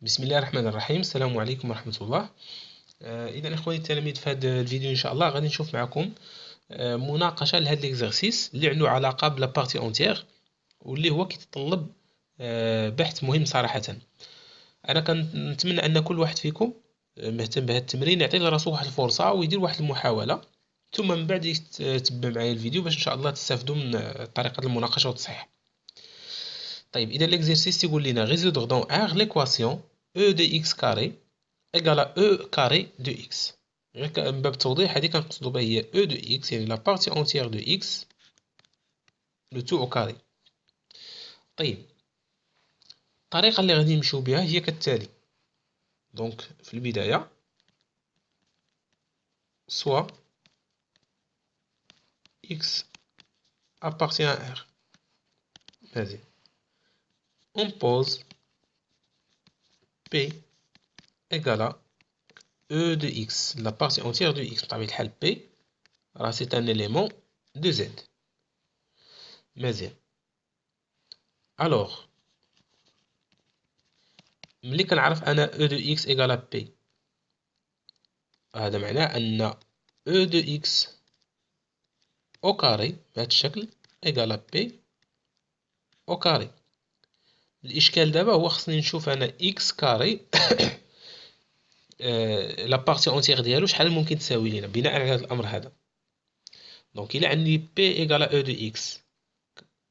بسم الله الرحمن الرحيم. السلام عليكم ورحمة الله. إذا إخواني التلاميذ، في هذا الفيديو إن شاء الله غادي نشوف معكم مناقشة لهذا الإكزرسيس اللي عنده علاقة بلا بارتي أونتيير، واللي هو كيتطلب بحث مهم صراحة. أنا كنتمنى أن كل واحد فيكم مهتم بهذا التمرين يعطي لراسو واحد الفرصة ويدير واحد المحاولة، ثم من بعد يتبع معايا الفيديو باش إن شاء الله تستافدوا من طريقة المناقشة والتصحيح. طيب، إذا الإكزرسيس تيقول لنا résoudre dans R l'équation E de x carré égale à E carré de x. غير من باب التوضيح، هذه كنقصدو بها هي E de x، يعني لا بارتي اونتيير دو x لو تو او كاري. طيب، الطريقة اللي غادي نمشيو بها هي كالتالي. دونك في البداية سوا x appartient à R. مزيان. on pose P égale à E de x، la partie entière de x. بطبيعة الحال P راه c'est un élément de Z. مزيان. alors ملي كنعرف أنا E de x égale à P، هذا معناه أن E de x au carré بهذا الشكل égale à P au carré. الإشكال دابا هو خصني نشوف أنا x كاري لا بارتي اونتيير ديالو شحال ممكن تساوي لينا بناء على هذا الأمر هذا. دونك إلا عندي P égale à E de x،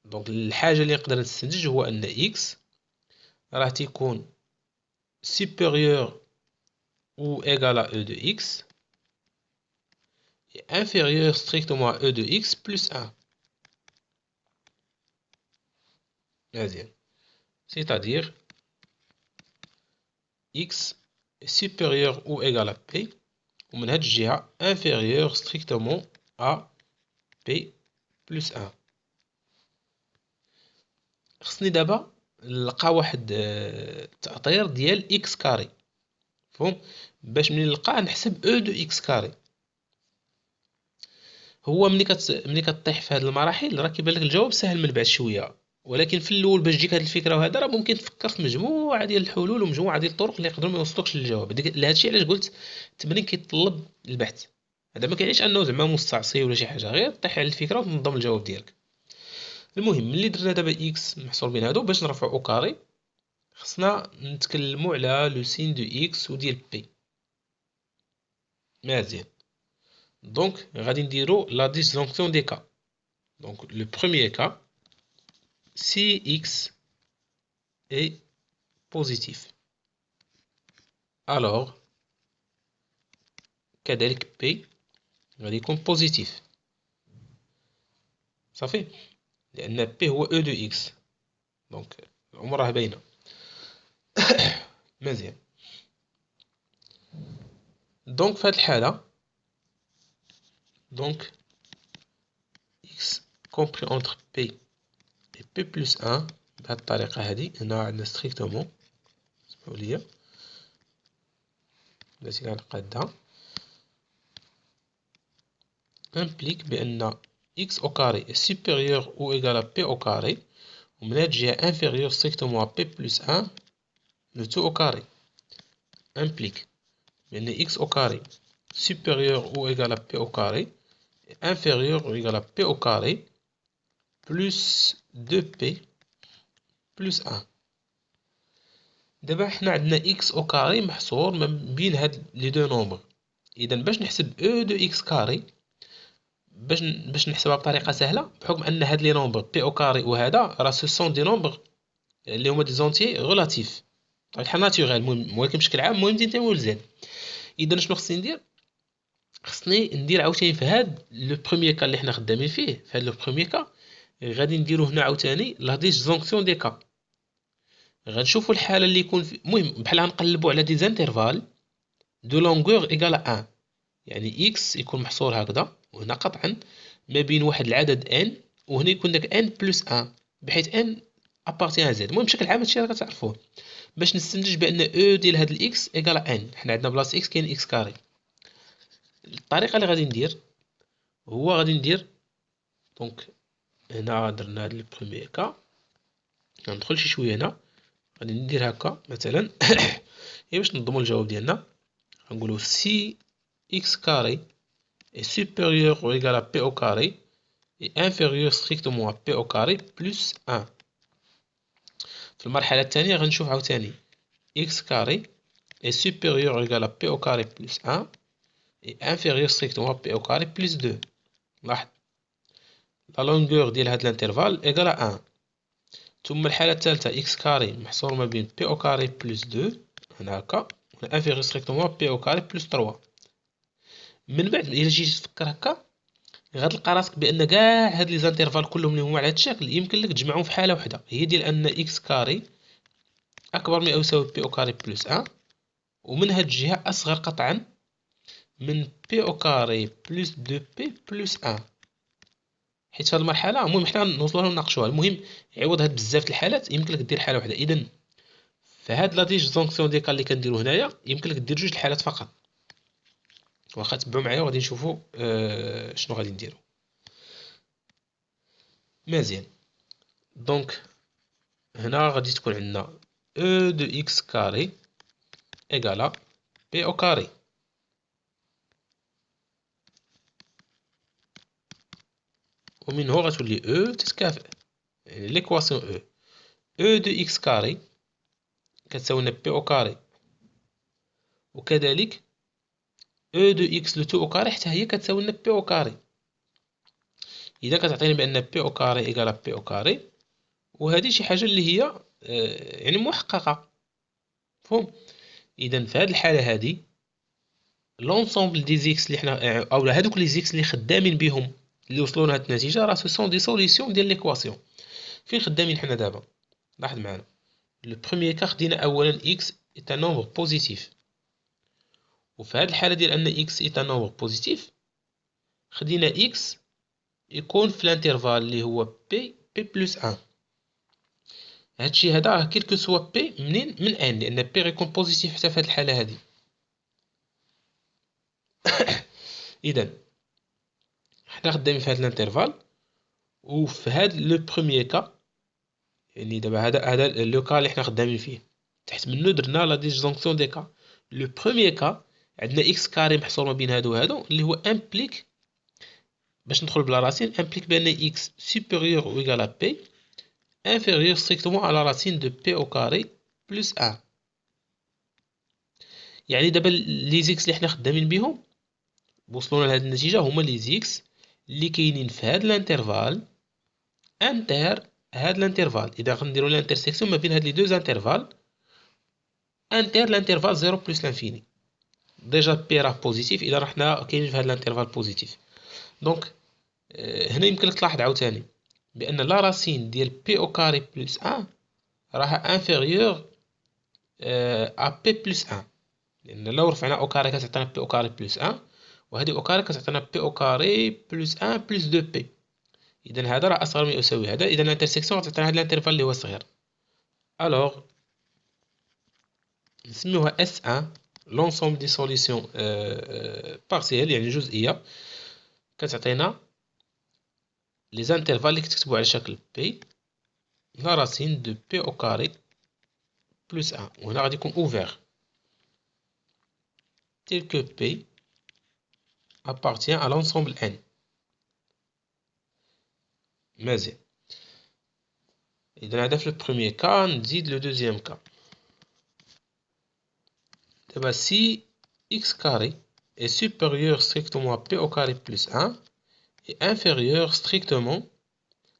دونك الحاجة اللي نقدر نستنتج هو أن x راه تيكون supérieur ou égal à E de x et inférieur strictement à E de x plus 1. مزيان. c'est-à-dire x est supérieur ou égal à P، ومن هاد الجهة inférieur strictement à P plus 1. خصني دابا نلقى واحد التأطير ديال إكس كاري، مفهوم؟ باش ملي نلقاه نحسب أو دو إكس كاري. هو ملي كطيح في هاد المراحل راه كيبان لك الجواب سهل من بعد شوية، ولكن في الأول باش تجيك هاد الفكرة وهذا راه ممكن تفكر في مجموعة ديال الحلول ومجموعة ديال الطرق اللي يقدروا ما يوصلوكش للجواب. لهذا الشيء علاش قلت التمرين كيتطلب البحث. هذا ما كيعنيش أنه زعما مستعصي ولا شي حاجة، غير طيح على الفكرة وتنظم الجواب ديالك. المهم، ملي درنا دابا إكس محصور بين هادو باش نرفعو أو كاري، خصنا نتكلمو على لو سين دو إكس وديال بي. مزيان. دونك غادي نديرو لا ديسجونكسيون دي كا. دونك لو بروميير كا سي إكس est positif، alors كذلك بي غادي يكون بوزيتيف. صافي، لأن بي هو أو دو إكس، دونك الأمور راه باينة. مزيان. دونك في هاد الحالة، دونك x compris entre p et p plus 1 بهاد الطريقة هادي. هنا عندنا strictement، اسمحوا ليا بلاتي كنقادها، implique بأن x au carré est supérieur ou égal à p au carré، ومن هاد الجهة inférieur strictement à p plus 1 le tout au carré. implique بأن x au carré supérieur ou égal à p au carré est inférieur ou égal à p au carré plus 2p plus 1. دابا حنا عندنا x au carré محصور ما بين هاد لي دو نومبر. اذا باش نحسب او دو x كاري، باش نحسبها بطريقه سهله، بحكم ان هاد لي نومبر بي او كاري وهذا راه سو سون دي نومبر اللي هما دي زونتي غولاتيف، طبعا الحال ناتوريل، المهم ولكن بشكل عام المهم تنتميو لزد. اذا شنو خصني ندير؟ خصني ندير عاوتاني في هاد لو بروميير كا اللي حنا خدامين فيه، في هاد لو بروميير كا غادي نديرو هنا عاوتاني لا ديسجونكسيون دي كا. غنشوفوا الحاله اللي يكون المهم بحال غنقلبوا على دي زانترفال دو لونغور ايكال 1، يعني اكس يكون محصور هكذا، وهنا قطعا ما بين واحد العدد ان، وهنا يكون داك ان بلس 1، بحيث ان ابارتيان زد. المهم بشكل عام هادشي راه كتعرفوه باش نستنتج بان او ديال هاد الاكس ايكال ان. حنا عندنا بلاصه اكس كاين اكس كاري. الطريقه اللي غادي ندير هو غادي ندير دونك هنا درنا هاد البروميير كا، غندخل شي شويه هنا، غادي ندير هكا مثلا هي باش ننظموا الجواب ديالنا. غنقولوا si x carré est supérieur ou égal à p au carré et inférieur strictement à p au carré plus 1. في المرحلة الثانية غنشوف عاوتاني x carré est supérieur ou égal à p au carré plus 1 et inférieur strictement à p au carré plus 2. لاحظ la longueur ديال هاد الانترفال égal à 1. ثم الحالة الثالثة x carré محصور ما بين p au carré plus 2 هنا هكا inférieur strictement à p au carré plus 3. من بعد إلا جيتي تفكر هكا غتلقى راسك بأن كاع هاد لي زانترفال كلهم اللي هما على هاد الشكل يمكن لك تجمعهم في حالة وحدة، هي ديال أن x كاري أكبر من أو يساوي p أو كاري بلس 1، ومن هاد الجهة أصغر قطعا من p أو كاري بلس 2p بلس 1. حيت في هاد المرحلة المهم حنا نوصلوها ونناقشوها، المهم عوض هاد بزاف د الحالات يمكن لك دير حالة وحدة. إذن فهاد لا ديسجونكسيون ديال اللي كنديرو هنايا يمكن لك دير جوج الحالات فقط. واخا تبعوا معايا وغادي نشوفوا شنو غادي نديرو. مزيان، دونك هنا غادي تكون عندنا e de x كاري égale p au carré. ومن هو غتولي e تتكافئ، يعني ليكواسيون e de x كاري كتساوي لنا p au carré، وكذلك e de x لو تو au carré حتى هي كتساوي لنا p au carré. إذا كتعطيني بأن p au carré égale p au carré، وهذه شي حاجة اللي هي يعني محققة، مفهوم؟ إذا في هذه الحالة هذه لونسومبل دي زيكس اللي حنا اولا هذوك لي زيكس اللي خدامين بهم اللي وصلوا لهاد النتيجه راه سو سون دي سوليسيون ديال ليكواسيون. فين خدامين حنا دابا؟ لاحظ معنا لو بروميير كا خدينا اولا اكس اي ان نومبر بوزيتيف، وفي هاد الحاله ديال ان اكس اي ان نومبر بوزيتيف خدينا اكس يكون في الانترفال اللي هو بي بلس 1. هادشي هذا راه كيلكو سوا بي منين من ان، لان بي غيكون بوزيتيف حتى في هاد الحاله هذه. اذا حنا خدامين في هاد الانترفال، وفي هاد لو بروميير كا يعني دابا هذا لو كا اللي حنا خدامين فيه تحت منو درنا لا ديسجونكسيون دي كا. لو بروميير كا عندنا اكس كاري محصور ما بين هادو وهادو اللي هو امبليك باش ندخل بلا راسين امبليك بان اكس سوبيريور او ايغال ا بي انفيريور ستريكتومون على راسين دو بي او كاري بلس 1. يعني دابا لي زيكس اللي حنا خدامين بهم وصلونا لهاد النتيجه هما لي زيكس اللي كاينين في هاد الانترفال انتر هاد الانترفال. اذا غنديرو الانترسيكسيون ما بين هاد لي دو انترفال انتر الانترفال 0 بلس لانفيني. ديجا بي راه بوزيتيف، اذا حنا كاينين في هاد الانترفال بوزيتيف. دونك هنا يمكن لك تلاحظ عاوتاني بان لا راسين ديال بي او كاري بلس 1 راها انفيريور ا بي بلس 1، لان لو رفعنا او كاري كتعطينا بي او كاري بلس 1، وهذه او كاري كتعطينا بي او كاري بلس 1 بلس 2 بي. اذا هذا راه اصغر من يساوي هذا، اذا الانترسيكسيون غتعطينا هذا الانترفال اللي هو صغير. الوغ نسميوها S1 لونسومبل دي سوليسيون بارسيال يعني جزئيه كتعطينا لي زانترفال اللي كتكتبوا على شكل بي لا راسين دو بي او كاري بلس 1، وهنا غادي يكون اوفير tel que P appartient à l'ensemble N. مزيان، إذا هذا في البروميير كا. نزيد لو دوزيام كا. دابا si x carré est supérieur strictement à P au carré plus 1 et inférieur strictement،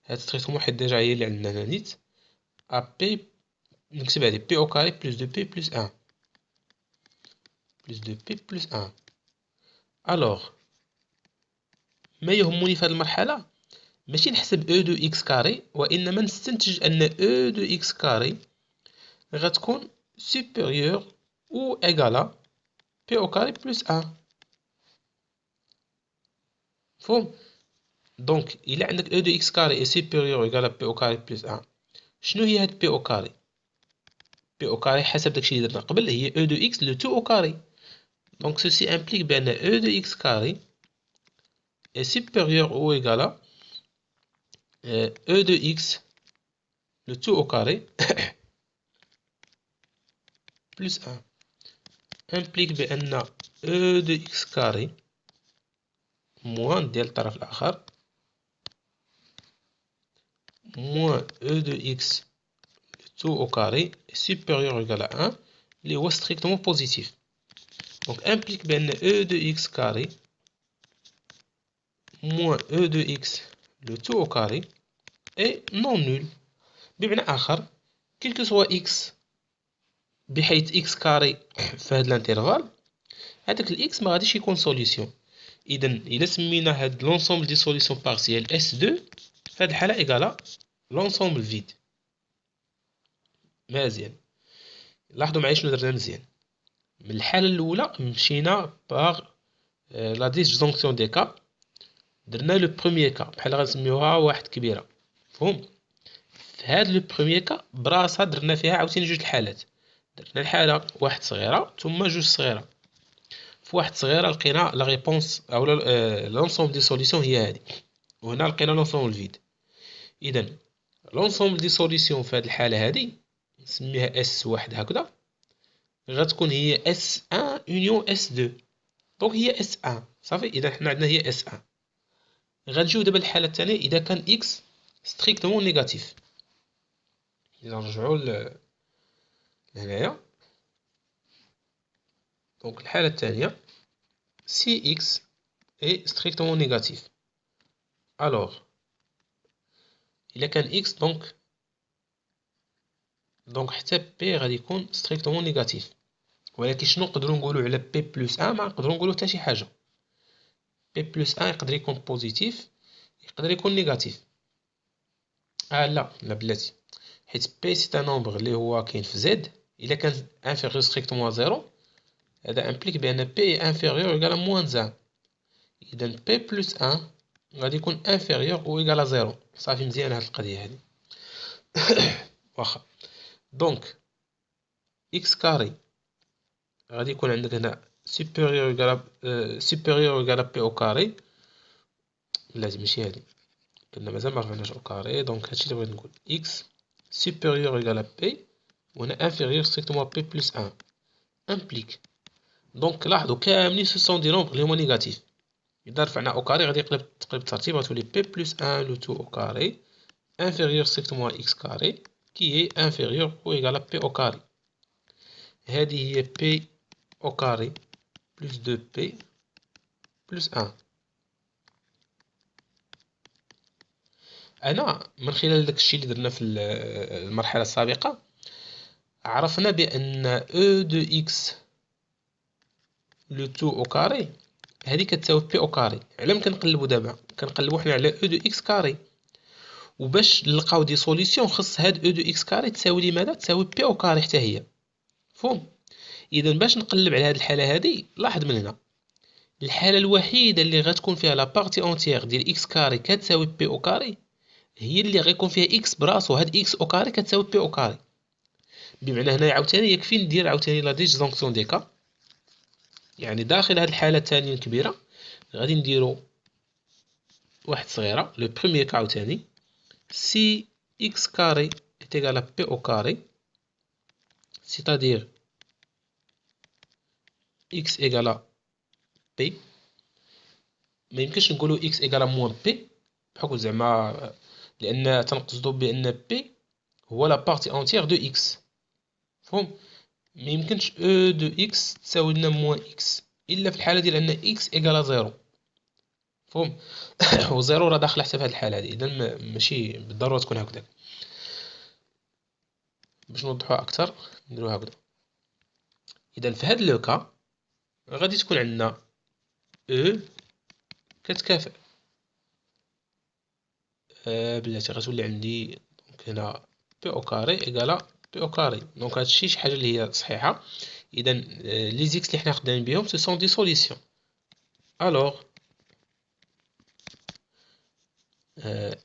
هاد strictement حيت ديجا هي اللي عندنا هنا نيت à P، نكتب هادي P au carré plus 2P plus 1 plus 2P plus 1. alors ما يهمني في هاد المرحلة ماشي نحسب e de x كاري، وإنما نستنتج أن e de x كاري غتكون supérieure ou égale à p au carré plus 1. مفهوم؟ دونك إلا عندك e de x كاري est supérieure ou égale à p au carré plus 1، شنو هي هاد p au carré؟ p au carré حسب داكشي اللي درنا قبل هي e de x le tout au carré. donc ceci implique بأن e de x carré est supérieur ou égale à e de x le tout au carré بلس 1 امبليك بأن او دو اكس كاري موان ديال الطرف الآخر موان او دو اكس تو au carré supérieur ou égal à 1 اللي هو strictement positif. Donc implique بأن e de x carré moins e de x le tout au carré est non nul. بمعنى آخر quel que soit x بحيث x carré في هذا الانترفال هذاك الإكس ما غاديش يكون سوليسيون. إذا إلا سمينا هاد لونسومبل دي سوليسيون بارسيال S2 في هاد الحالة إيكالا لونسومبل فيد. مزيان لاحظوا معايا شنو درنا مزيان. من الحالة الأولى مشينا باغ لا ديسجونكسيون دي كا درنا لو بروميير كا بحال غنسميوها واحد كبيرة مفهوم. في هاد لو بروميير كا براسها درنا فيها عاوتاني جوج الحالات. درنا الحالة واحد صغيرة ثم جوج صغيرة. في واحد صغيرة لقينا لا ريبونس أو لونسومبل دي سوليسيون هي هادي وهنا لقينا لونسومبل فيد. إذا لونسومبل دي سوليسيون في هاد الحالة هادي نسميها اس واحد هكذا غتكون هي S1 union S2 دونك هي S1 صافي. إذا حنا عندنا هي S1. غنجيو دابا الحالة الثانية إذا كان x ستريكتومون نيجاتيف. إذا نرجعو لهنايا دونك الحالة الثانية si x est strictement négatif alors إلا كان x دونك حتى p غادي يكون ستريكتومون نيجاتيف. ولكن شنو نقدروا نقولوا على p بلس 1؟ ما نقدروا نقولوا حتى شي حاجة. p بلس 1 يقدر يكون بوزيتيف يقدر يكون نيجاتيف. لا بلاتي حيت p سي ان نومبر اللي هو كاين في z إلا كان انفيريور ستريكتومون زيرو هذا امبليك بأن p انفيريور إيكال موان 1. إذا p بلس 1 غادي يكون انفيريور أو إيكال زيرو. صافي مزيان هاد القضية هادي. واخا دونك x كاري غادي يكون عندك هنا supérieur égal à p au carré. لازم ماشي هادي كنا مازال ما رفعناش au carré دونك هادشي اللي بغيت نقول x supérieur égal à p وهنا inférieur strictement à p plus 1 implique. دونك لاحظوا كاملين سو سون دي نومبر اللي هما نيجاتيف. إذا رفعنا au carré غادي تقلب الترتيب غتولي p plus 1 le tout au carré inférieur strictement à x carré qui est inférieur ou égal à p au carré. هذه هي p au carré plus 2p plus 1. أنا من خلال داك الشيء اللي درنا في المرحلة السابقة عرفنا بأن e de x le tout au carré هذه كتساوي p au carré. على ما كنقلبوا دابا كنقلبوا حنا على e de x carré وباش نلقاو دي سوليسيون خص هاد e de x carré تساوي لماذا؟ تساوي p au carré حتى هي مفهوم. إذا باش نقلب على هاد الحالة هادي لاحظ من هنا الحالة الوحيدة اللي غتكون فيها لا بارتي اونتيير ديال x كاري كتساوي p au carré هي اللي غيكون فيها x براسو هاد x au carré كتساوي p au carré. بمعنى هنا عاوتاني يكفي ندير عاوتاني لا ديسجونكسيون دي كا يعني داخل هاد الحالة الثانية الكبيرة غادي نديرو واحد صغيرة لو بروميير كا عاوتاني si x carré est égal à p au carré c'est-à-dire x égal à p ما يمكنش نقولوا x égal à moins p بحكم زعما لأن تنقصدو بأن p هو لا بارتي اونتيير دو x مفهوم. ما يمكنش e de x تساوي لنا موان x إلا في الحالة ديال أن x égal à زيرو مفهوم. وزيرو راه داخله حتى في هاد الحالة هادي إذا ماشي بالضرورة تكون هكذاك. باش نوضحوها أكثر نديروها هكذا. إذا في هاد لو كا غادي تكون عندنا e كتكافئ بلاتي غتولي عندي دونك هنا بي او كاري إيكالا بي او كاري. دونك هادشي شي حاجة اللي هي صحيحة. إذا لي زيكس اللي حنا خدامين بهم سو سون دي سوليسيون. ألوغ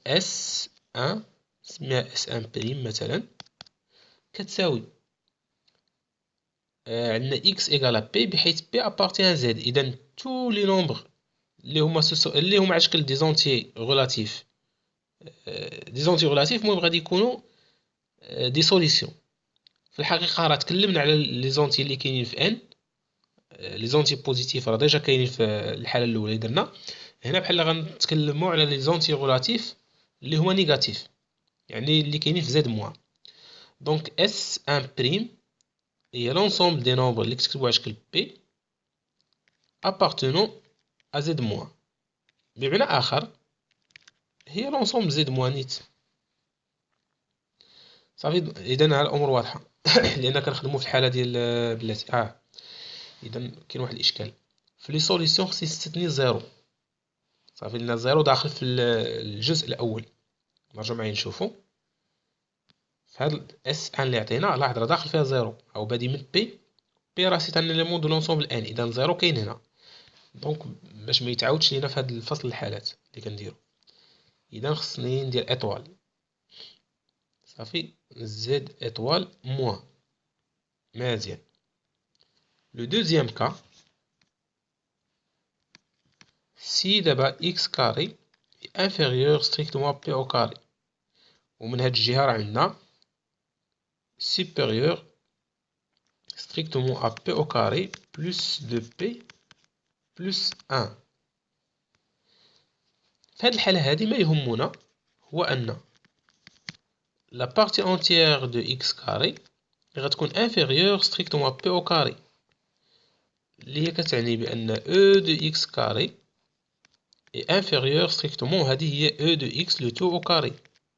اس ان نسميها اس ان بريم مثلا كتساوي عندنا اكس إيكالا بي بحيث بي ابارتيان زد. إذا تو لي نومبر اللي هما على شكل دي زونتي غولاتيف المهم غادي يكونوا دي سوليسيون في الحقيقة راه تكلمنا على لي زونتي اللي كاينين في ان. لي زونتي بوزيتيف راه ديجا كاينين في الحالة الأولى اللي درنا. هنا بحال غنتكلموا على لي زونتي غولاتيف اللي هما نيجاتيف، يعني اللي كاينين في زد موان. دونك اس ان بريم هي لونسومبل دي نومبر اللي كتكتبوا على شكل بي appartenant à z موان. بمعنى آخر هي لونسومبل زد موان نيت. صافي، إذا الأمور واضحة. لأن كنخدمو في الحالة ديال بلاتي إذا كاين واحد الإشكال في لي سوليسيون، خصني نستثني زيرو. صافي، لأن زيرو داخل في الجزء الأول. نرجعو معايا نشوفو في هاد اس ان اللي عطينا، لاحظ راه داخل فيها زيرو أو بادي من بي. بي راه سيت ان إليمون دو لونسومبل ان، إذا زيرو كاين هنا. دونك باش ما يتعاودش لينا في هاد الفصل الحالات اللي كنديرو، إذا خصني ندير إطوال. صافي، زد إطوال موان. مزيان. لو دوزيام كا، سي دابا إكس كاري انفيريور ستريكتومون بي أو كاري، ومن هاد الجهة راه عندنا supérieur strictement à p au carré plus 2p plus 1. في هاد الحالة هادي ما يهمنا هو أن la partie entière de x carré غتكون inférieure strictement à p au carré، اللي هي كتعني بأن e de x carré est inférieure strictement، هذه هي e de x le tout au carré.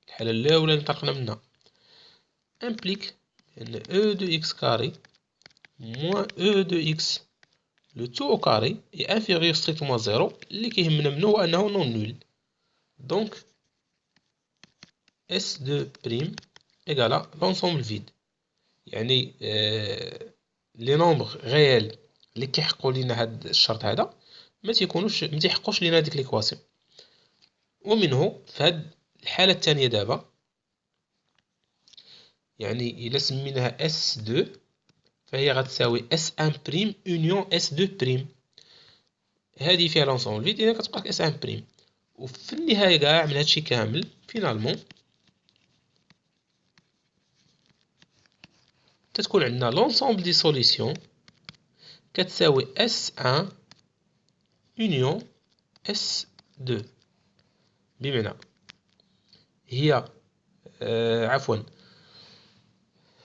الحالة الأولى اللي انطلقنا منها implique أن e de x carré moins e de x le tout au carré est inférieur strictement à 0، اللي كيهمنا منه هو أنه non nul. Donc S2' égale l'ensemble vide، يعني لي نومبر غيال اللي كيحققوا لينا هاد الشرط هذا ما تيحققوش لينا هاديك ليكواسيون. ومنه في هاد الحالة الثانية دابا، يعني إلا سميناها S2 فهي غتساوي S1' union S2'. هذه فيها لونسومبل فيد، إذا كتبقى لك S1'. وفي النهاية كاع من هادشي كامل فينالمون تتكون عندنا لونسومبل دي سوليسيون كتساوي S1 union S2. بمعنى هي عفوا،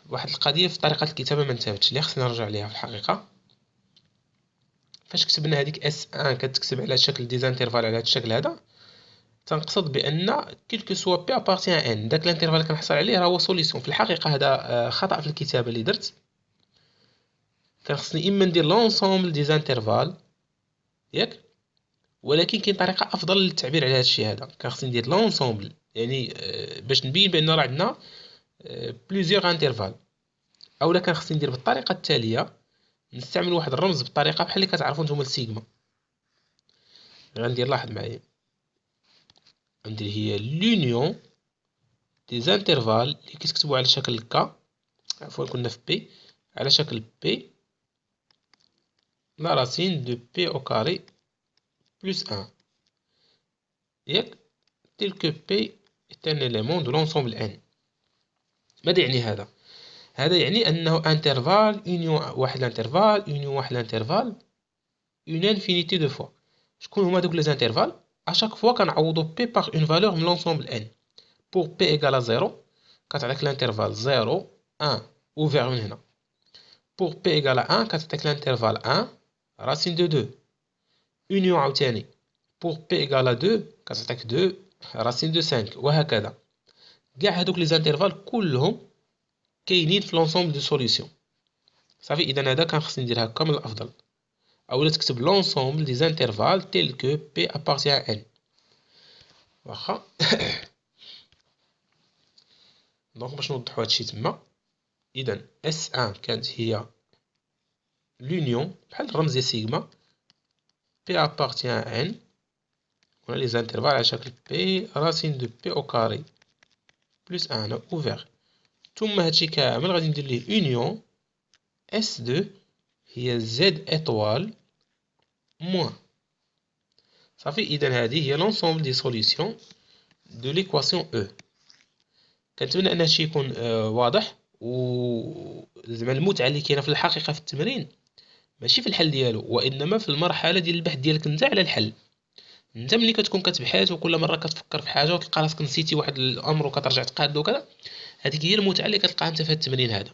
واحد القضية في طريقة الكتابة ما انتبهتش اللي خصني نرجع ليها في الحقيقة. فاش كتبنا هذيك S1 كتكتب على شكل ديزانترفال على هذا الشكل هذا، تنقصد بأن كيلكو سوا بي ابارتيان ان، داك الانترفال اللي كنحصل عليه راه هو سوليسيون. في الحقيقة هذا خطأ في الكتابة اللي درت. كان خصني إما ندير لونسومبل ديزانترفال ياك، ولكن كاين طريقة أفضل للتعبير على هذا الشيء هذا. كان خصني ندير لونسومبل، يعني باش نبين بأن راه عندنا بليزيوغ انترفال. أولا كان خصني ندير بالطريقة التالية، نستعمل واحد الرمز بالطريقة بحال اللي كتعرفوا نتوما السيغما. غندير، لاحظ معايا، غندير هي لونيون دي زانترفال اللي كتكتبوا على شكل كا، عفوا كنا في بي، على شكل بي لا راسين دو بي او كاري بلس 1 ياك، تيل كو بي est un élément de l'ensemble n. ماذا يعني هذا؟ هذا يعني أنه انترفال يونيون واحد الانترفال يونيون واحد الانترفال une infinité de fois. شكون هما دوك لي زانترفال؟ à chaque fois كنعوضو p par une valeur من l'ensemble n. pour p égale à 0 كتعطيك الانترفال 0 1 ouvert من هنا. pour p égale à 1 كتعطيك الانترفال 1 racine de 2 union عاوتاني. pour p égale à 2 كتعطيك 2 racine de 5 وهكذا. كاع هادوك لي زانترفال كلهم كاينين في لونسومبل دو سوليسيون. صافي، اذا هذا كان خصني ندير هكا من الافضل، اولا تكتب لونسومبل دي زانترفال تيل كو بي ابارتيان ان. واخا. دونك باش نوضحوا هادشي تما، اذا اس ان كانت هي لونيون بحال الرمز ديال سيغما بي ابارتيان ان، ولا لي زانترفال على شكل بي راسين دو بي او كاري بلس 1 اوفير. ثم هادشي كامل غادي ندير ليه اونيون S2 هي زد إطوال موان. صافي، إذا هذه هي لونسومبل دي سوليسيون دو ليكواسيون أو. كنتمنى أن هادشي يكون واضح، و زعما المتعة اللي كاينة في الحقيقة في التمرين ماشي في الحل ديالو، وإنما في المرحلة ديال البحث ديالك أنت على الحل. أنت ملي كتكون كتبحث وكل مرة كتفكر في حاجة وتلقى راسك نسيتي واحد الأمر وكترجع تقادو وكذا، هذيك هي المتعة اللي كتلقاها أنت في هاد التمرين هذا.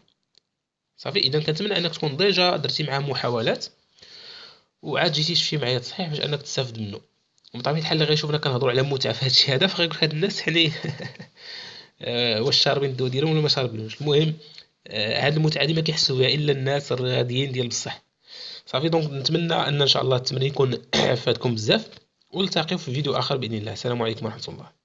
صافي، إذا كنتمنى أنك تكون ديجا درتي معاه محاولات وعاد جيتي تمشي معايا تصحيح باش أنك تستافد منه. وبطبيعة الحال اللي غيشوفنا كنهضروا على متعة في هادشي هذا فغيقول هاد الناس يعني واش شاربين الدواء ديالهم ولا ما شاربينوش. المهم هاد المتعة دي ما كيحسوا بها إلا الناس الرياضيين ديال بصح. صافي، دونك نتمنى ان شاء الله التمرين يكون فادكم بزاف، ونلتقيو في فيديو اخر باذن الله. السلام عليكم ورحمه الله.